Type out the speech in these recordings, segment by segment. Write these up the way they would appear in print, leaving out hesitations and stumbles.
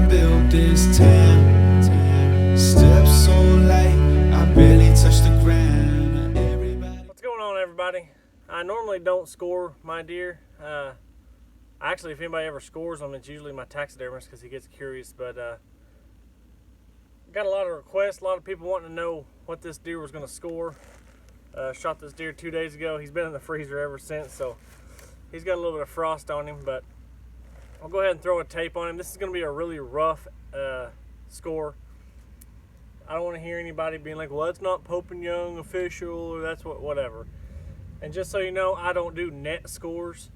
and build this town. Steps so light, I barely touch the ground. What's going on, everybody? I normally don't score my deer. Actually, if anybody ever scores them, it's usually my taxidermist because he gets curious. But got a lot of requests, a lot of people wanting to know what this deer was going to score. Shot this deer 2 days ago. He's been in the freezer ever since, so he's got a little bit of frost on him, but I'll go ahead and throw a tape on him. This is going to be a really rough score. I don't want to hear anybody being like, well, that's not Pope and Young official, or that's whatever. And just so you know, I don't do net scores.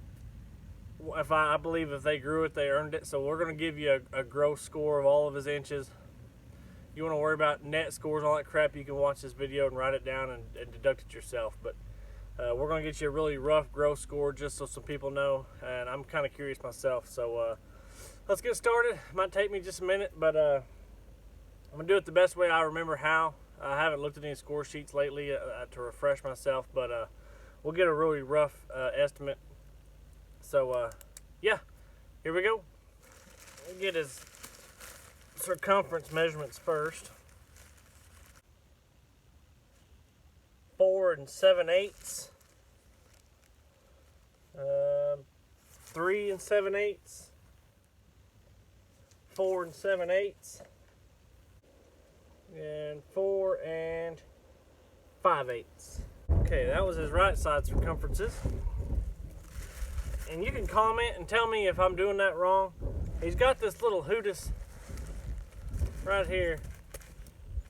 I believe if they grew it, they earned it. So we're going to give you a gross score of all of his inches. You want to worry about net scores and all that crap, you can watch this video and write it down and deduct it yourself. But we're going to get you a really rough, gross score just so some people know. And I'm kind of curious myself. So let's get started. It might take me just a minute, but I'm going to do it the best way I remember how. I haven't looked at any score sheets lately to refresh myself, but we'll get a really rough estimate. So, yeah, here we go. We'll get his circumference measurements first. 4 7/8. 3 7/8. 4 7/8. And 4 5/8. Okay, that was his right side circumferences. And you can comment and tell me if I'm doing that wrong. He's got this little hootis right here.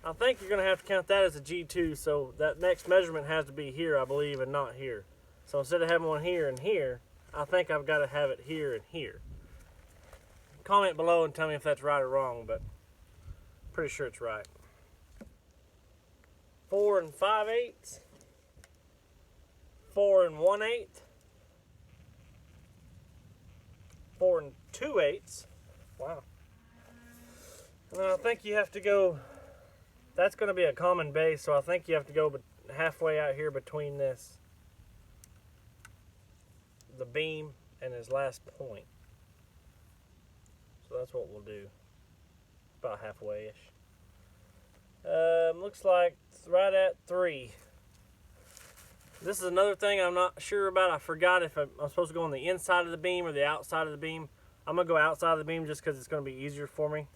I think you're going to have to count that as a G2, so that next measurement has to be here, I believe, and not here. So instead of having one here and here, I think I've got to have it here and here. Comment below and tell me if that's right or wrong, but I'm pretty sure it's right. 4 5/8. 4 1/8. 4 2/8. Wow. And I think you have to go, that's going to be a common base, so I think you have to go halfway out here between the beam and his last point. So that's what we'll do. About halfway-ish. Looks like it's right at 3. This is another thing I'm not sure about. I forgot if I'm supposed to go on the inside of the beam or the outside of the beam. I'm going to go outside of the beam just because it's going to be easier for me.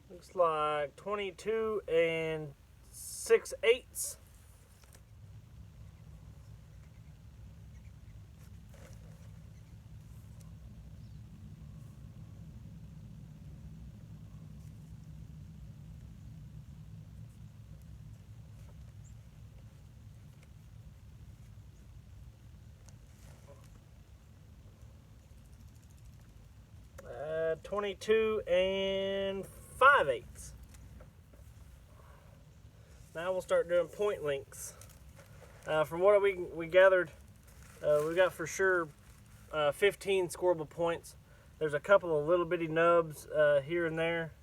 Looks like 22 6/8. Uh, 22 5/8. Now we'll start doing point lengths. From what we gathered, we got for sure 15 scoreable points. There's a couple of little bitty nubs here and there,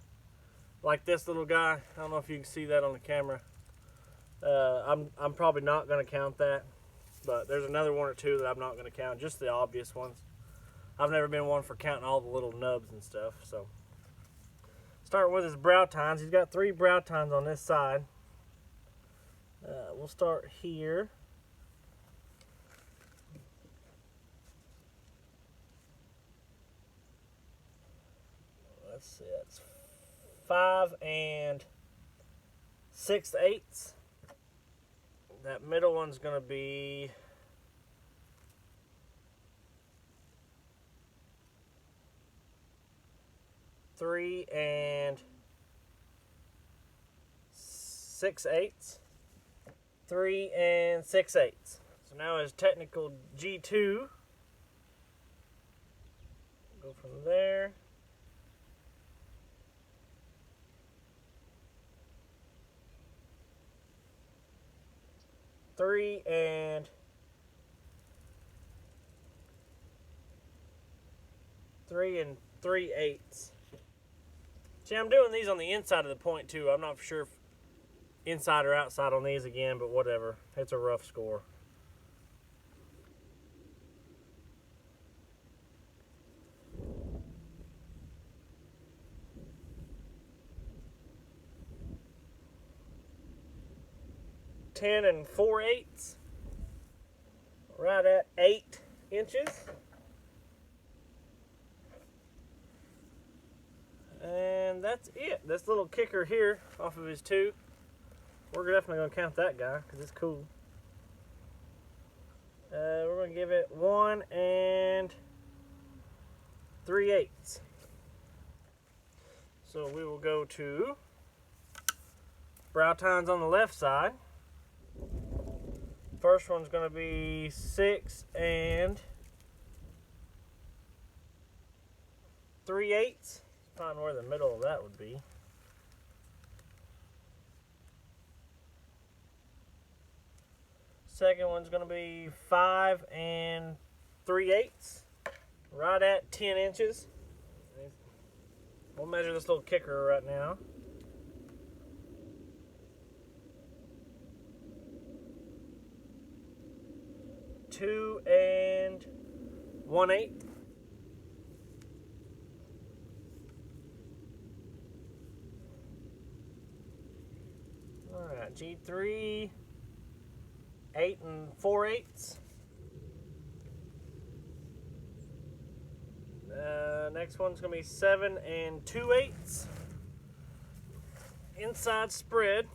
like this little guy. I don't know if you can see that on the camera. I'm probably not going to count that, but there's another one or two that I'm not going to count, just the obvious ones. I've never been one for counting all the little nubs and stuff. So, starting with his brow tines, he's got 3 brow tines on this side. We'll start here. Let's see, that's 5 6/8. That middle one's going to be 3 6/8. 3 6/8. So now his technical G2. Go from there. Three and 3 3/8. See, I'm doing these on the inside of the point too. I'm not sure if inside or outside on these again, but whatever. It's a rough score. $10 4/8, right at 8 inches. And that's it. This little kicker here off of his tooth, we're definitely going to count that guy because it's cool. We're going to give it 1 3/8. So we will go to brow tines on the left side. First one's going to be 6 3/8. Find where the middle of that would be. Second one's going to be 5 3/8, right at 10 inches. We'll measure this little kicker right now. 2 1/8. Alright, G3, 8 4/8. Next one's going to be 7 2/8. Inside spread.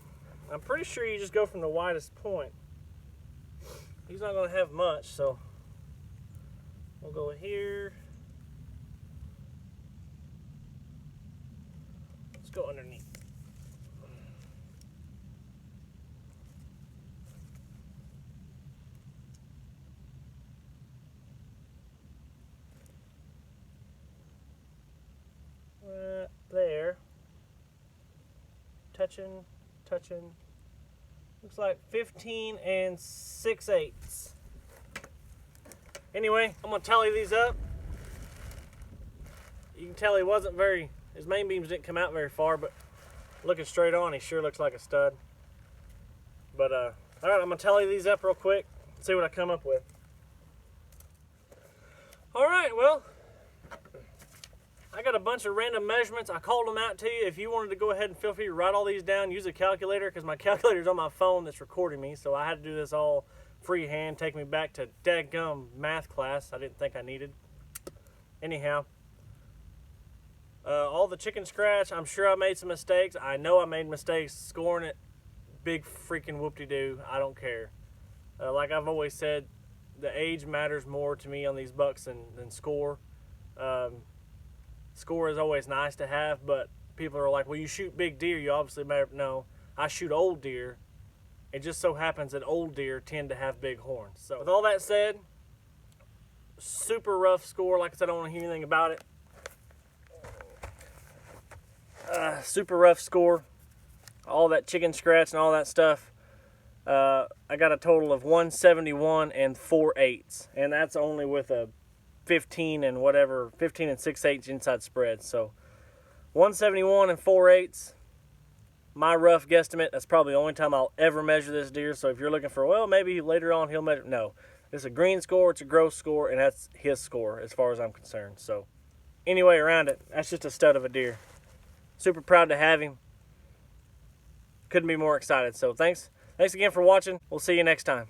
I'm pretty sure you just go from the widest point. He's not going to have much, so we'll go here. Let's go underneath. There. Touching. Looks like 15 6/8. Anyway, I'm going to tally these up. You can tell he wasn't very, his main beams didn't come out very far, but looking straight on, he sure looks like a stud. But, alright, I'm going to tally these up real quick, see what I come up with. Alright, well, I got a bunch of random measurements. I called them out to you. If you wanted to go ahead and feel free to write all these down, use a calculator, because my calculator's on my phone that's recording me, so I had to do this all freehand, take me back to dadgum math class I didn't think I needed. Anyhow, all the chicken scratch, I'm sure I made some mistakes. I know I made mistakes scoring it. Big freaking whoop-de-doo. I don't care. Like I've always said, the age matters more to me on these bucks than score. Score is always nice to have, but people are like, well, you shoot big deer, you obviously matter. No, I shoot old deer. It just so happens that old deer tend to have big horns. So with all that said, super rough score. Like I said, I don't want to hear anything about it. Super rough score. All that chicken scratch and all that stuff. I got a total of 171 4/8, and that's only with a 15 and 6/8 inside spread. So 171 4/8, my rough guesstimate. That's probably the only time I'll ever measure this deer. So if you're looking for, well, maybe later on he'll measure, no, it's a green score, it's a gross score, and that's his score as far as I'm concerned. So anyway, around it, that's just a stud of a deer. Super proud to have him. Couldn't be more excited. So thanks again for watching. We'll see you next time.